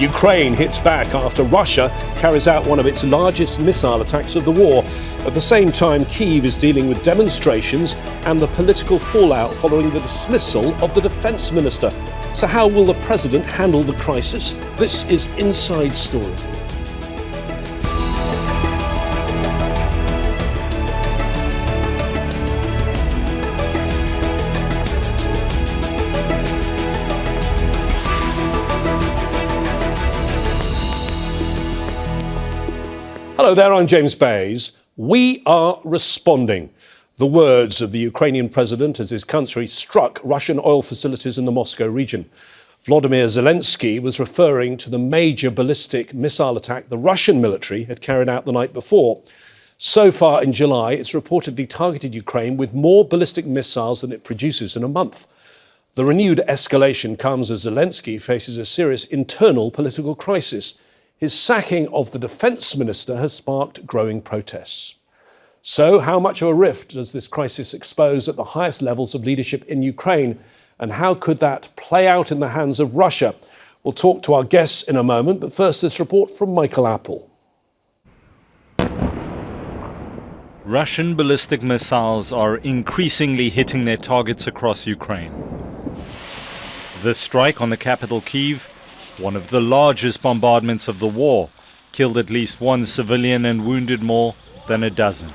Ukraine hits back after Russia carries out one of its largest missile attacks of the war. At the same time, Kyiv is dealing with demonstrations and the political fallout following the dismissal of the defence minister. So how will the president handle the crisis? This is Inside Story. Hello there, I'm James Bays. We are responding. The words of the Ukrainian president as his country struck Russian oil facilities in the Moscow region. Volodymyr Zelenskyy was referring to the major ballistic missile attack the Russian military had carried out the night before. So far in July, it's reportedly targeted Ukraine with more ballistic missiles than it produces in a month. The renewed escalation comes as Zelenskyy faces a serious internal political crisis. His sacking of the defence minister has sparked growing protests. So how much of a rift does this crisis expose at the highest levels of leadership in Ukraine? And how could that play out in the hands of Russia? We'll talk to our guests in a moment, but first this report from Mykhailo. Russian ballistic missiles are increasingly hitting their targets across Ukraine. This strike on the capital Kyiv, one of the largest bombardments of the war, killed at least one civilian and wounded more than a dozen.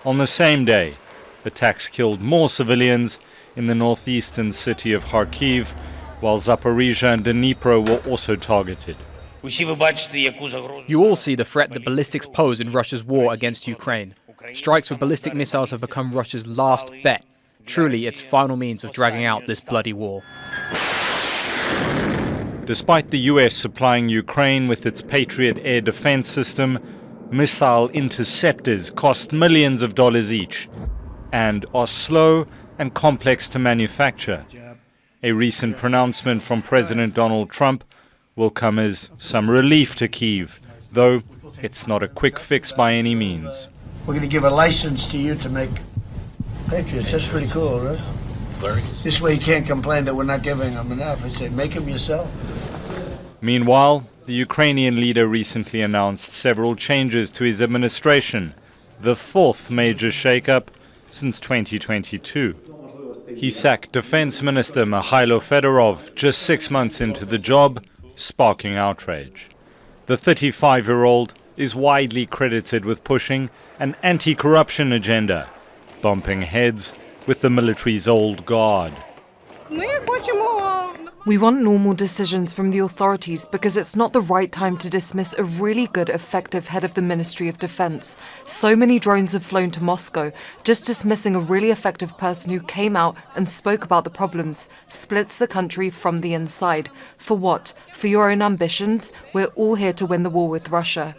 On the same day, attacks killed more civilians in the northeastern city of Kharkiv, while Zaporizhia and Dnipro were also targeted. You all see the threat that ballistics pose in Russia's war against Ukraine. Strikes with ballistic missiles have become Russia's last bet, truly its final means of dragging out this bloody war. Despite the US supplying Ukraine with its Patriot air defense system, missile interceptors cost millions of dollars each and are slow and complex to manufacture. A recent pronouncement from President Donald Trump will come as some relief to Kyiv, though it's not a quick fix by any means. We're going to give a license to you to make Patriots. That's pretty cool, right? This way you can't complain that we're not giving them enough. I say, make them yourself. Meanwhile, the Ukrainian leader recently announced several changes to his administration, the fourth major shakeup since 2022. He sacked Defense Minister Mykhailo Fedorov just 6 months into the job, sparking outrage. The 35-year-old is widely credited with pushing an anti-corruption agenda, bumping heads with the military's old guard. We want normal decisions from the authorities because it's not the right time to dismiss a really good, effective head of the Ministry of Defense. So many drones have flown to Moscow. Just dismissing a really effective person who came out and spoke about the problems splits the country from the inside. For what? For your own ambitions? We're all here to win the war with Russia.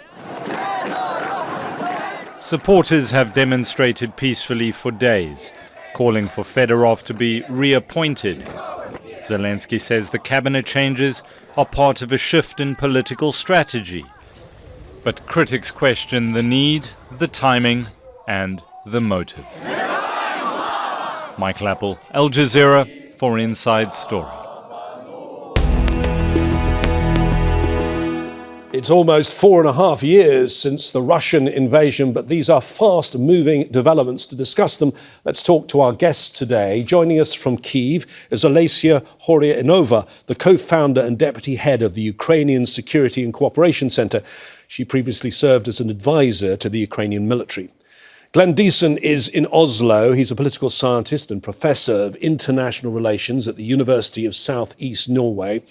Supporters have demonstrated peacefully for days, calling for Fedorov to be reappointed. Zelenskyy says the cabinet changes are part of a shift in political strategy. But critics question the need, the timing, and the motive. Mykhailo, Al Jazeera for Inside Story. It's almost 4.5 years since the Russian invasion, but these are fast-moving developments. To discuss them, let's talk to our guests today. Joining us from Kyiv is Olesia Horiainova, the co-founder and deputy head of the Ukrainian Security and Cooperation Center. She previously served as an advisor to the Ukrainian military. Diesen is in Oslo. He's a political scientist and professor of international relations at the University of South East Norway.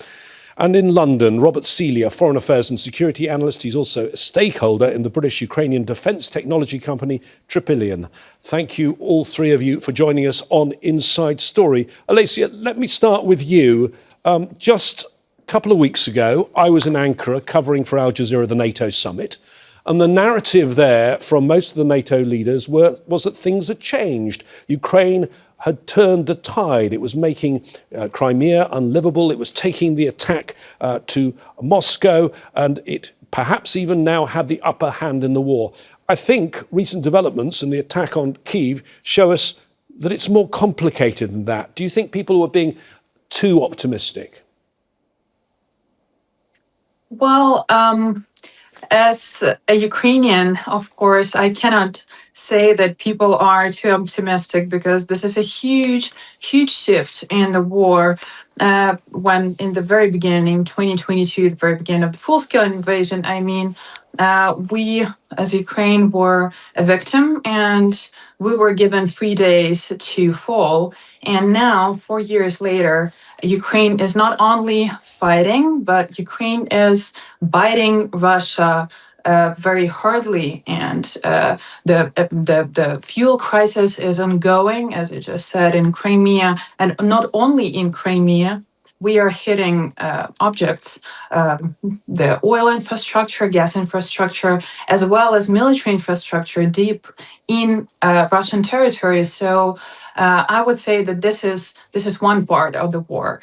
And in London, Robert Seeley, a foreign affairs and security analyst. He's also a stakeholder in the British-Ukrainian defence technology company Tripilian. Thank you, all three of you, for joining us on Inside Story. Olesia, let me start with you. Just a couple of weeks ago, I was in Ankara covering for Al Jazeera the NATO summit. And the narrative there from most of the NATO leaders was that things had changed. Ukraine had turned the tide. It was making Crimea unlivable. It was taking the attack to Moscow, and it perhaps even now had the upper hand in the war. I think recent developments and the attack on Kyiv show us that it's more complicated than that. Do you think people were being too optimistic? Well, as a Ukrainian, of course, I cannot say that people are too optimistic because this is a huge, huge shift in the war. When in the very beginning, 2022, the very beginning of the full-scale invasion, we as Ukraine were a victim and we were given 3 days to fall. And now, 4 years later, Ukraine is not only fighting, but Ukraine is biting Russia very hardly, and the fuel crisis is ongoing, as you just said, in Crimea, and not only in Crimea. We are hitting objects, the oil infrastructure, gas infrastructure, as well as military infrastructure deep in Russian territory. So I would say that this is one part of the war,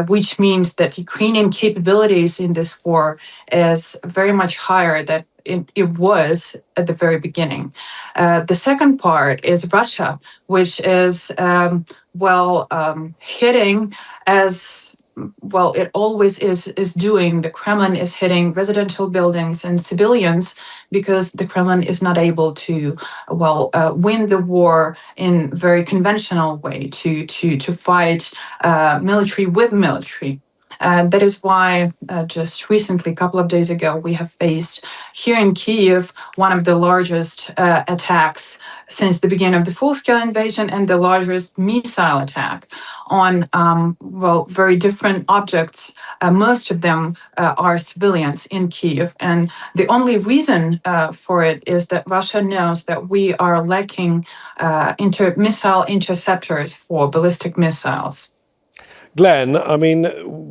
which means that Ukrainian capabilities in this war is very much higher than it was at the very beginning. The second part is Russia, which is hitting as well, it always is doing. The Kremlin is hitting residential buildings and civilians because the Kremlin is not able to win the war in very conventional way to fight military with military. That is why just recently, a couple of days ago, we have faced here in Kyiv one of the largest attacks since the beginning of the full-scale invasion and the largest missile attack on, very different objects. Most of them are civilians in Kyiv. And the only reason for it is that Russia knows that we are lacking missile interceptors for ballistic missiles. Glenn,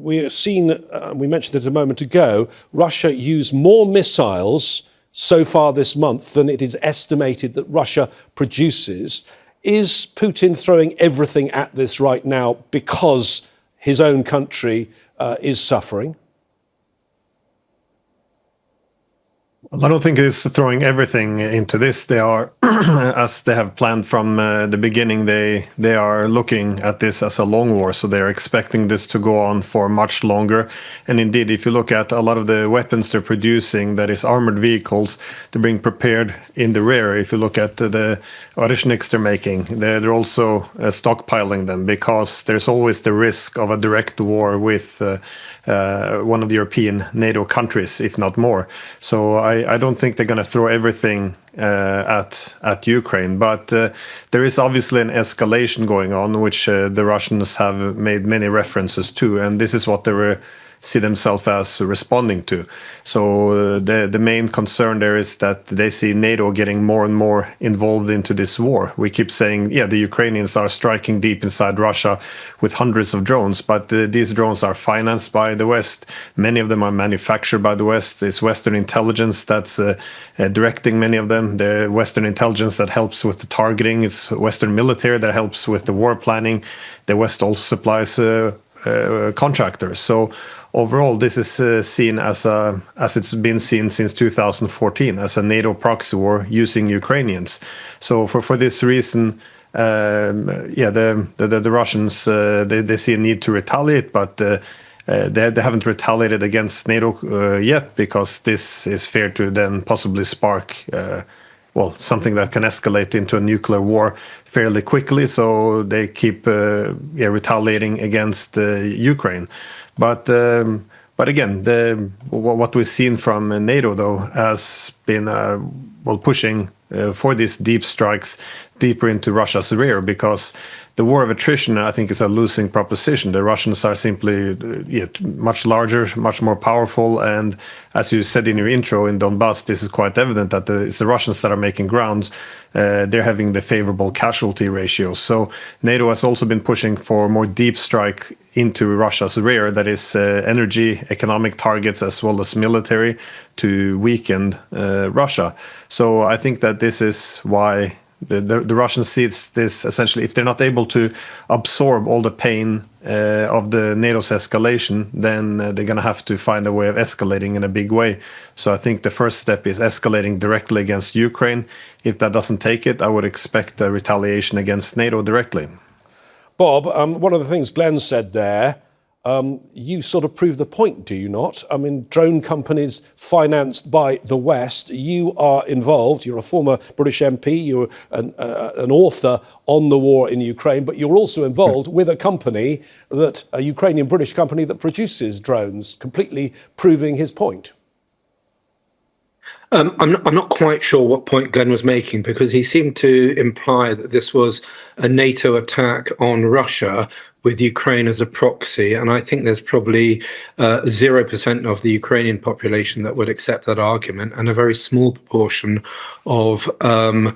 we've seen, we mentioned it a moment ago, Russia used more missiles so far this month than it is estimated that Russia produces. Is Putin throwing everything at this right now because his own country is suffering? I don't think it's throwing everything into this. They are, as they have planned from the beginning, they are looking at this as a long war. So they're expecting this to go on for much longer. And indeed, if you look at a lot of the weapons they're producing, that is armored vehicles, they're being prepared in the rear. If you look at the Orishniks they're making, they're also stockpiling them because there's always the risk of a direct war with one of the European NATO countries, if not more. So I don't think they're going to throw everything at Ukraine, but there is obviously an escalation going on, which the Russians have made many references to, and this is what they see themselves as responding to. So the main concern there is that they see NATO getting more and more involved into this war. We keep saying, the Ukrainians are striking deep inside Russia with hundreds of drones, but these drones are financed by the West. Many of them are manufactured by the West. It's Western intelligence that's directing many of them. The Western intelligence that helps with the targeting. It's Western military that helps with the war planning. The West also supplies contractors. So overall, this is seen as it's been seen since 2014 as a NATO proxy war using Ukrainians. So for this reason, the Russians they see a need to retaliate, but they haven't retaliated against NATO yet because this is feared to then possibly spark something that can escalate into a nuclear war fairly quickly. So they keep retaliating against Ukraine. But again, what we've seen from NATO, though, has been pushing for these deep strikes deeper into Russia's rear, because the war of attrition, I think, is a losing proposition. The Russians are simply much larger, much more powerful, and as you said in your intro, in Donbass, this is quite evident that it's the Russians that are making ground. They're having the favorable casualty ratios. So NATO has also been pushing for more deep strike into Russia's rear, that is energy, economic targets, as well as military, to weaken Russia. So I think that this is why the Russians see this essentially, if they're not able to absorb all the pain of the NATO's escalation, then they're going to have to find a way of escalating in a big way. So I think the first step is escalating directly against Ukraine. If that doesn't take it, I would expect a retaliation against NATO directly. Bob, one of the things Glenn said there, you sort of prove the point, do you not? I mean, drone companies financed by the West, you are involved, you're a former British MP, you're an author on the war in Ukraine, but you're also involved with a company, a Ukrainian-British company that produces drones, completely proving his point. I'm not quite sure what point Glenn was making, because he seemed to imply that this was a NATO attack on Russia with Ukraine as a proxy. And I think there's probably 0% of the Ukrainian population that would accept that argument, and a very small proportion of an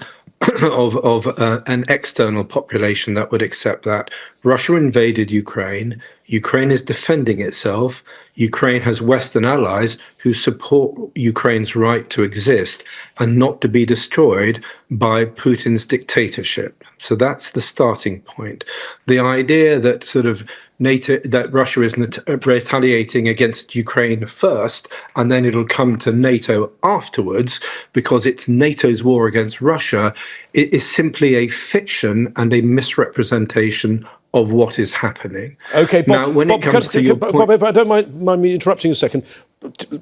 external population that would accept that. Russia invaded Ukraine. Ukraine is defending itself. Ukraine has Western allies who support Ukraine's right to exist and not to be destroyed by Putin's dictatorship. So that's the starting point. The idea that sort of that Russia is retaliating against Ukraine first, and then it'll come to NATO afterwards because it's NATO's war against Russia, it is simply a fiction and a misrepresentation of what is happening. Okay, Bob, now, when it comes to your point, Bob, if I don't mind me interrupting a second,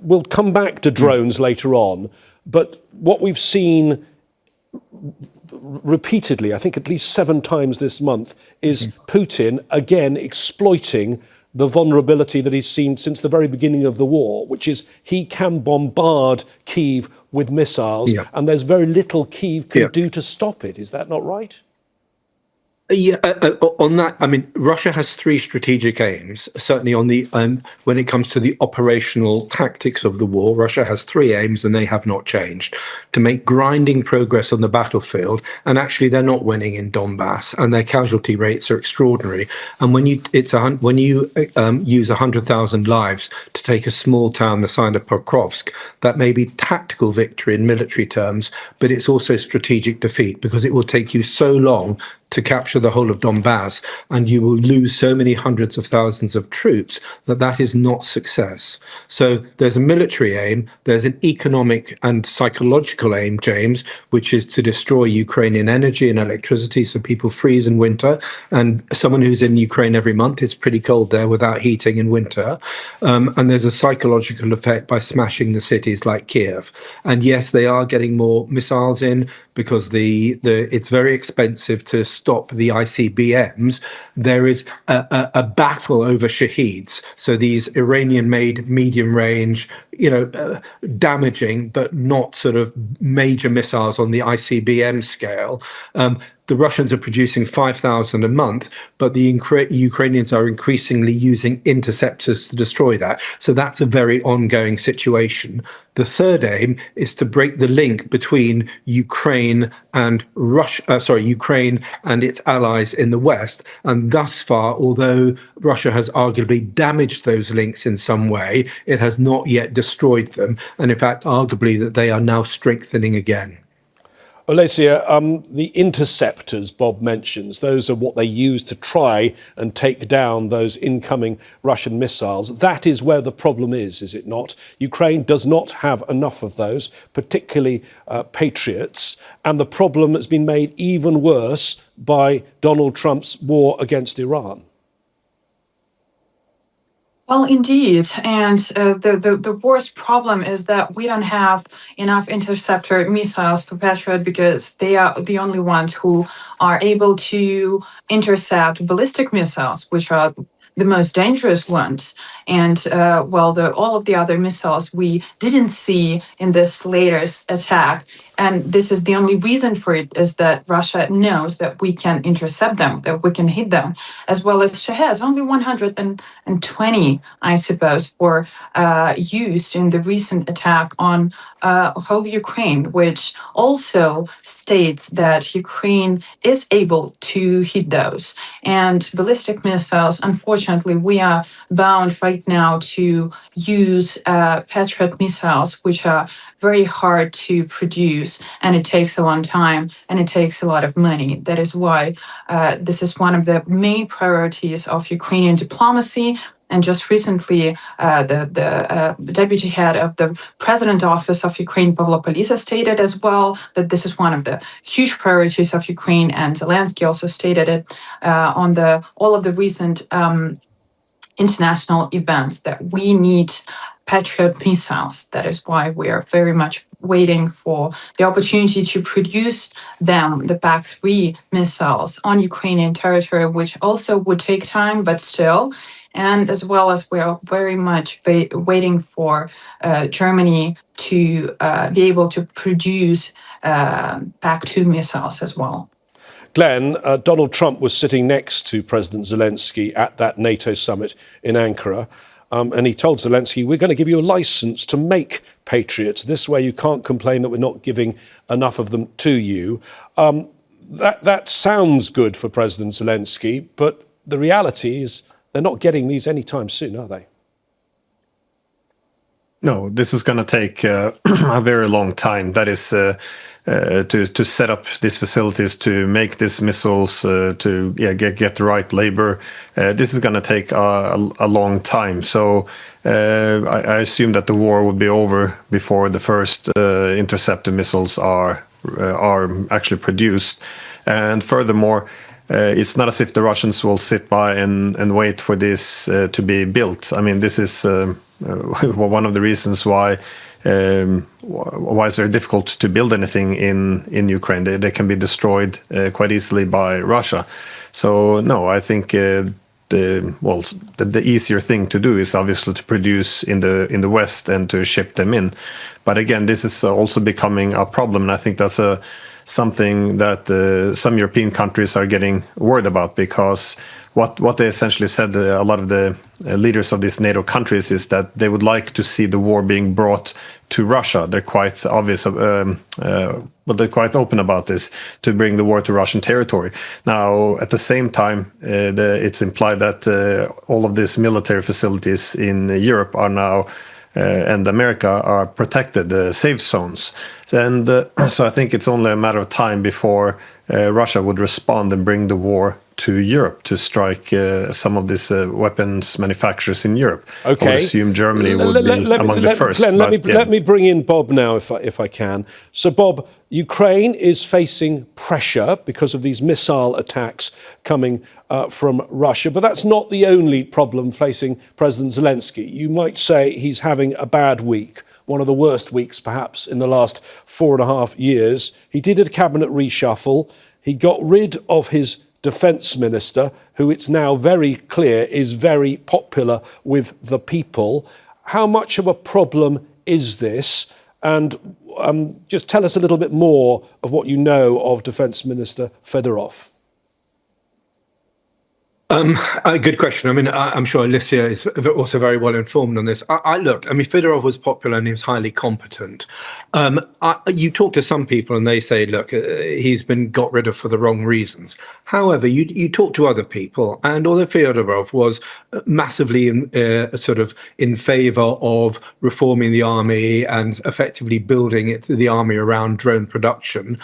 we'll come back to drones later on, but what we've seen repeatedly, I think at least 7 times this month, is Putin again exploiting the vulnerability that he's seen since the very beginning of the war, which is he can bombard Kyiv with missiles, and there's very little Kyiv can do to stop it. Is that not right? On that, I mean, Russia has 3 strategic aims. Certainly, on the when it comes to the operational tactics of the war, Russia has 3 aims, and they have not changed: to make grinding progress on the battlefield, and actually, they're not winning in Donbass, and their casualty rates are extraordinary. And when you use 100,000 lives to take a small town the size of Pokrovsk, that may be tactical victory in military terms, but it's also strategic defeat, because it will take you so long to capture the whole of Donbass, and you will lose so many hundreds of thousands of troops that is not success. So there's a military aim, there's an economic and psychological aim, James, which is to destroy Ukrainian energy and electricity so people freeze in winter. And someone who's in Ukraine every month, it's pretty cold there without heating in winter. And there's a psychological effect by smashing the cities like Kyiv. And yes, they are getting more missiles in, because it's very expensive to stop the ICBMs. There is a battle over Shaheeds. So these Iranian-made medium-range, damaging but not sort of major missiles on the ICBM scale. The Russians are producing 5,000 a month, but the Ukrainians are increasingly using interceptors to destroy that. So that's a very ongoing situation. The third aim is to break the link between Ukraine and Ukraine and its allies in the West. And thus far, although Russia has arguably damaged those links in some way, it has not yet destroyed them. And in fact, arguably that they are now strengthening again. Olesia, the interceptors Bob mentions, those are what they use to try and take down those incoming Russian missiles. That is where the problem is it not? Ukraine does not have enough of those, particularly Patriots, and the problem has been made even worse by Donald Trump's war against Iran. Well, indeed. And the worst problem is that we don't have enough interceptor missiles for Patriot, because they are the only ones who are able to intercept ballistic missiles, which are the most dangerous ones. And all of the other missiles we didn't see in this latest attack. And this is the only reason for it, is that Russia knows that we can intercept them, that we can hit them, as well as Shaheds. Only 120, I suppose, were used in the recent attack on whole Ukraine, which also states that Ukraine is able to hit those. And ballistic missiles, unfortunately, we are bound right now to use Patriot missiles, which are very hard to produce, and it takes a long time, and it takes a lot of money. That is why this is one of the main priorities of Ukrainian diplomacy. And just recently, the deputy head of the president office of Ukraine, Pavlo Polisa, stated as well that this is one of the huge priorities of Ukraine, and Zelenskyy also stated it on all of the recent international events that we need Patriot missiles. That is why we are very much waiting for the opportunity to produce them, the PAC-3 missiles, on Ukrainian territory, which also would take time, but still. And as well as we are very much waiting for Germany to be able to produce PAC-2 missiles as well. Glenn, Donald Trump was sitting next to President Zelenskyy at that NATO summit in Ankara. And he told Zelenskyy, we're going to give you a license to make Patriots. This way you can't complain that we're not giving enough of them to you. That sounds good for President Zelenskyy, but the reality is they're not getting these anytime soon, are they? No, this is going to take a very long time. That is to set up these facilities, to make these missiles, to get the right labor. This is going to take a long time. So I assume that the war will be over before the first interceptor missiles are actually produced. And furthermore, it's not as if the Russians will sit by and wait for this to be built. I mean, this is one of the reasons why it's very difficult to build anything in Ukraine. They can be destroyed quite easily by Russia. So no, I think the easier thing to do is obviously to produce in the West and to ship them in. But again, this is also becoming a problem, and I think that's something that some European countries are getting worried about, because what they essentially said, a lot of the leaders of these NATO countries, is that they would like to see the war being brought to Russia. They're quite obvious, but they're quite open about this, to bring the war to Russian territory. Now, at the same time, it's implied that all of these military facilities in Europe are now and America are protected, safe zones. And so I think it's only a matter of time before Russia would respond and bring the war to Europe, to strike some of these weapons manufacturers in Europe. Okay. I would assume Germany would be among the first. Glenn, let me bring in Bob now, if I can. So, Bob, Ukraine is facing pressure because of these missile attacks coming from Russia, but that's not the only problem facing President Zelenskyy. You might say he's having a bad week, one of the worst weeks perhaps in the last 4.5 years. He did a cabinet reshuffle. He got rid of his defence minister, who it's now very clear is very popular with the people. How much of a problem is this? And just tell us a little bit more of what you know of Defence Minister Fedorov. Good question. I mean, I'm sure Olesia is also very well informed on this. Look, I mean, Fedorov was popular and he was highly competent. You talk to some people and they say, look, he's been got rid of for the wrong reasons. However, you talk to other people, and although Fedorov was massively in favor of reforming the army and effectively building the army around drone production,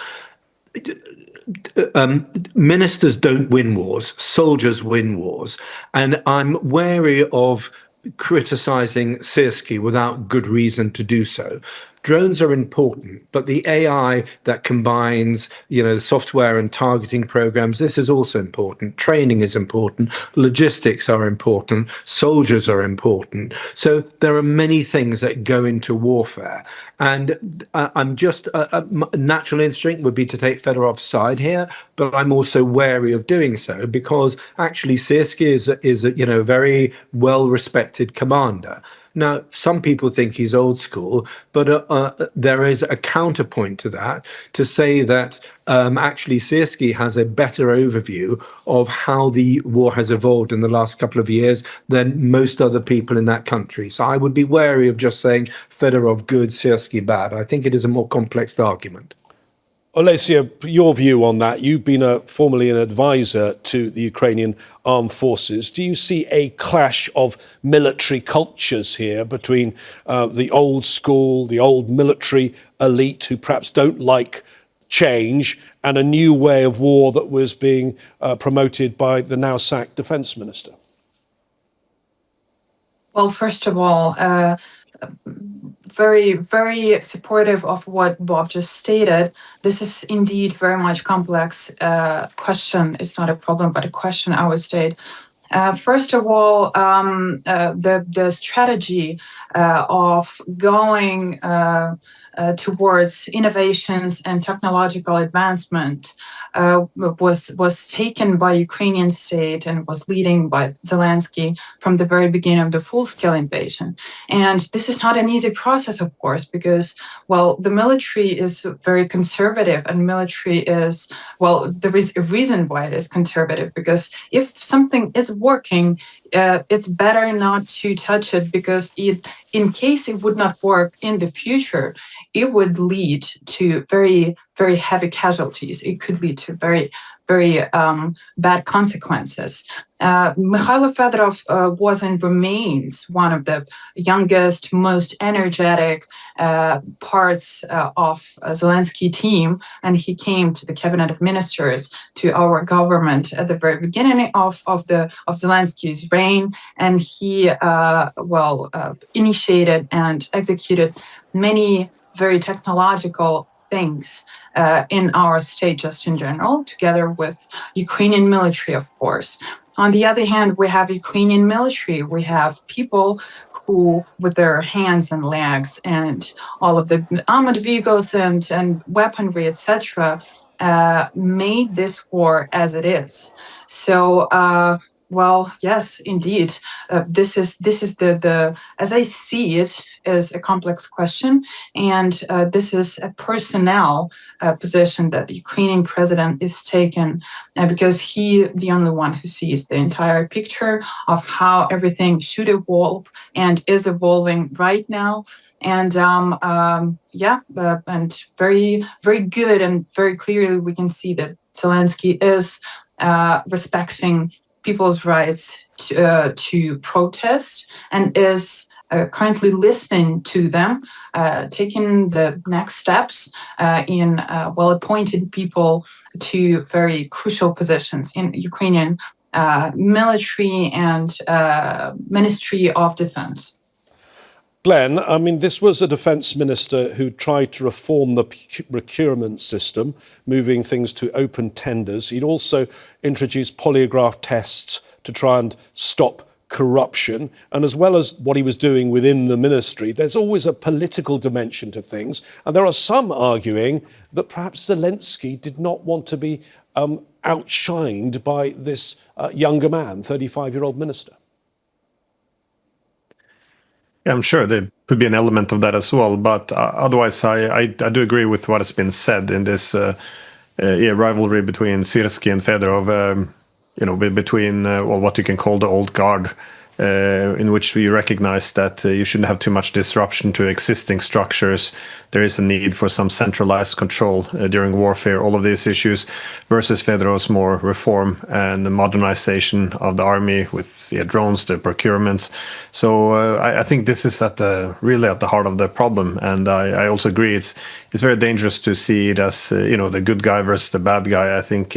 ministers don't win wars, soldiers win wars. And I'm wary of criticizing Zelenskyy without good reason to do so. Drones are important, but the AI that combines, the software and targeting programs, this is also important. Training is important. Logistics are important. Soldiers are important. So there are many things that go into warfare. And I'm just, a natural instinct would be to take Fedorov's side here, but I'm also wary of doing so, because actually Zelenskyy is a very well-respected commander. Now, some people think he's old school, but there is a counterpoint to that, to say that actually Zelenskyy has a better overview of how the war has evolved in the last couple of years than most other people in that country. So I would be wary of just saying Fedorov good, Zelenskyy bad. I think it is a more complex argument. Olesia, your view on that. You've been formerly an advisor to the Ukrainian armed forces. Do you see a clash of military cultures here between the old school, the old military elite who perhaps don't like change, and a new way of war that was being promoted by the now sacked defence minister? Well, first of all, very, very supportive of what Bob just stated. This is indeed very much complex question. It's not a problem, but a question, I would state. First of all, the strategy of going towards innovations and technological advancement was taken by Ukrainian state and was leading by Zelensky from the very beginning of the full-scale invasion. And this is not an easy process, of course, because, well, the military is very conservative, and military is, well, there is a reason why it is conservative, because if something is working, it's better not to touch it, because in case it would not work in the future, it would lead to very, very heavy casualties. It could lead to very, very bad consequences. Mykhailo Fedorov was and remains one of the youngest, most energetic parts of Zelensky team, and he came to the cabinet of ministers, to our government at the very beginning of Zelensky's reign, and he initiated and executed many very technological things in our state, just in general, together with Ukrainian military, of course. On the other hand, we have Ukrainian military. We have people who, with their hands and legs and all of the armored vehicles and weaponry, etc., made this war as it is. So, well, yes, indeed. This is the as I see it, is a complex question, and this is a personnel position that the Ukrainian president is taking, because he the only one who sees the entire picture of how everything should evolve and is evolving right now. And and very, very good and very clearly we can see that Zelensky is respecting people's rights to protest, and is currently listening to them, taking the next steps in well-appointed people to very crucial positions in Ukrainian military and Ministry of Defense. Glenn, I mean, this was a defence minister who tried to reform the procurement system, moving things to open tenders. He'd also introduced polygraph tests to try and stop corruption. And as well as what he was doing within the ministry, there's always a political dimension to things. And there are some arguing that perhaps Zelensky did not want to be outshined by this younger man, 35-year-old minister. Yeah, I'm sure there could be an element of that as well. But otherwise, I do agree with what has been said in this rivalry between Syrskyi and Fedorov, between what you can call the old guard, in which we recognize that you shouldn't have too much disruption to existing structures. There is a need for some centralized control during warfare, all of these issues, versus Fedorov's more reform and the modernization of the army with drones, the procurement. So I think this is really at the heart of the problem. And I also agree it's very dangerous to see it as the good guy versus the bad guy. I think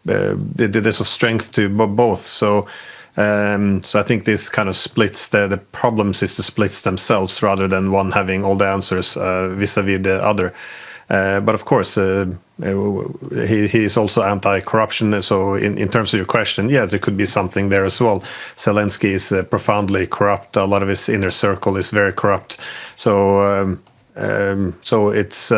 there's a strength to both. So I think this kind of splits the problems is the splits themselves rather than one having all the answers vis-a-vis the other. But of course, he is also anti-corruption. So in terms of your question, yes, there could be something there as well. Zelensky is profoundly corrupt. A lot of his inner circle is very corrupt. So it's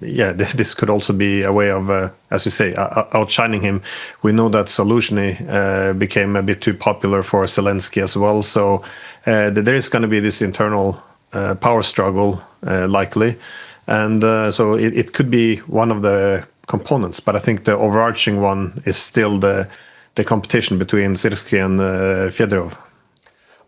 this could also be a way of, as you say, outshining him. We know that Zaluzhny became a bit too popular for Zelensky as well. So there is going to be this internal power struggle, likely. And so it could be one of the components. But I think the overarching one is still the competition between Syrskyi and Fedorov.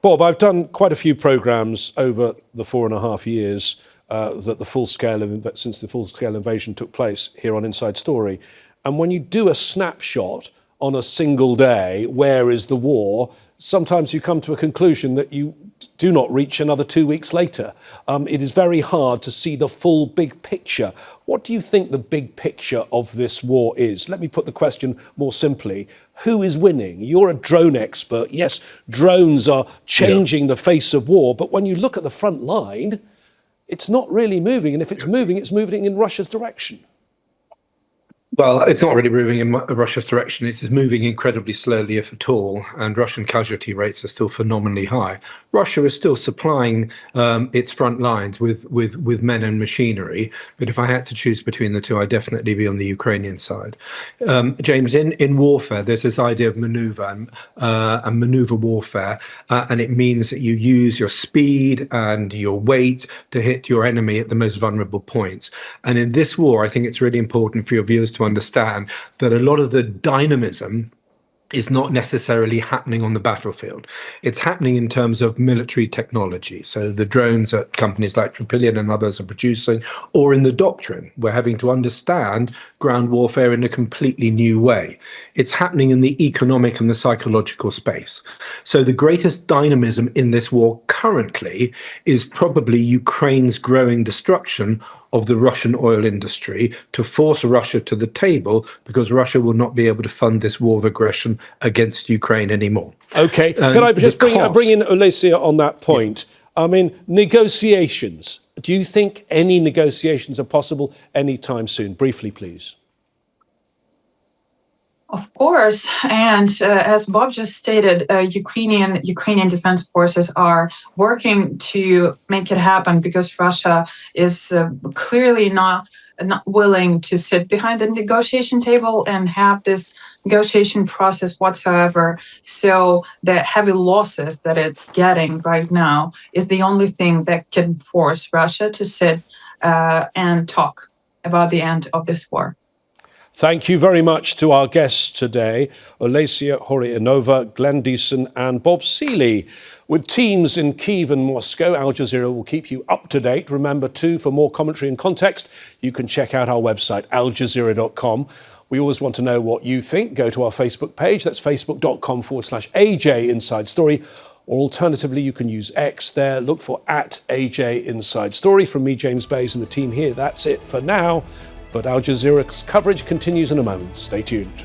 Bob, I've done quite a few programmes over the 4.5 years that since the full-scale invasion took place here on Inside Story. And when you do a snapshot on a single day, where is the war, sometimes you come to a conclusion that you do not reach another 2 weeks later. It is very hard to see the full big picture. What do you think the big picture of this war is? Let me put the question more simply. Who is winning? You're a drone expert. Yes, drones are changing the face of war. But when you look at the front line, it's not really moving. And if it's moving in Russia's direction. Well, it's not really moving in Russia's direction. It is moving incredibly slowly, if at all, and Russian casualty rates are still phenomenally high. Russia is still supplying its front lines with men and machinery, but if I had to choose between the two, I'd definitely be on the Ukrainian side. James, in warfare, there's this idea of maneuver and maneuver warfare, and it means that you use your speed and your weight to hit your enemy at the most vulnerable points. And in this war, I think it's really important for your viewers to understand that a lot of the dynamism is not necessarily happening on the battlefield. It's happening in terms of military technology. So the drones that companies like Tropilion and others are producing, or in the doctrine. We're having to understand ground warfare in a completely new way. It's happening in the economic and the psychological space. So the greatest dynamism in this war currently is probably Ukraine's growing destruction of the Russian oil industry to force Russia to the table, because Russia will not be able to fund this war of aggression against Ukraine anymore. OK, can I just bring in Olesia on that point? Yeah. I mean, negotiations. Do you think any negotiations are possible anytime soon? Briefly, please. Of course, and as Bob just stated, Ukrainian defense forces are working to make it happen, because Russia is clearly not willing to sit behind the negotiation table and have this negotiation process whatsoever. So the heavy losses that it's getting right now is the only thing that can force Russia to sit and talk about the end of this war. Thank you very much to our guests today, Olesia Horiainova, Glenn Diesen and Bob Seeley. With teams in Kyiv and Moscow, Al Jazeera will keep you up to date. Remember, too, for more commentary and context, you can check out our website, aljazeera.com. We always want to know what you think. Go to our Facebook page. That's facebook.com/AJ Inside Story. Or alternatively, you can use X there. Look for @AJ Inside Story. From me, James Bays, and the team here, that's it for now. But Al Jazeera's coverage continues in a moment. Stay tuned.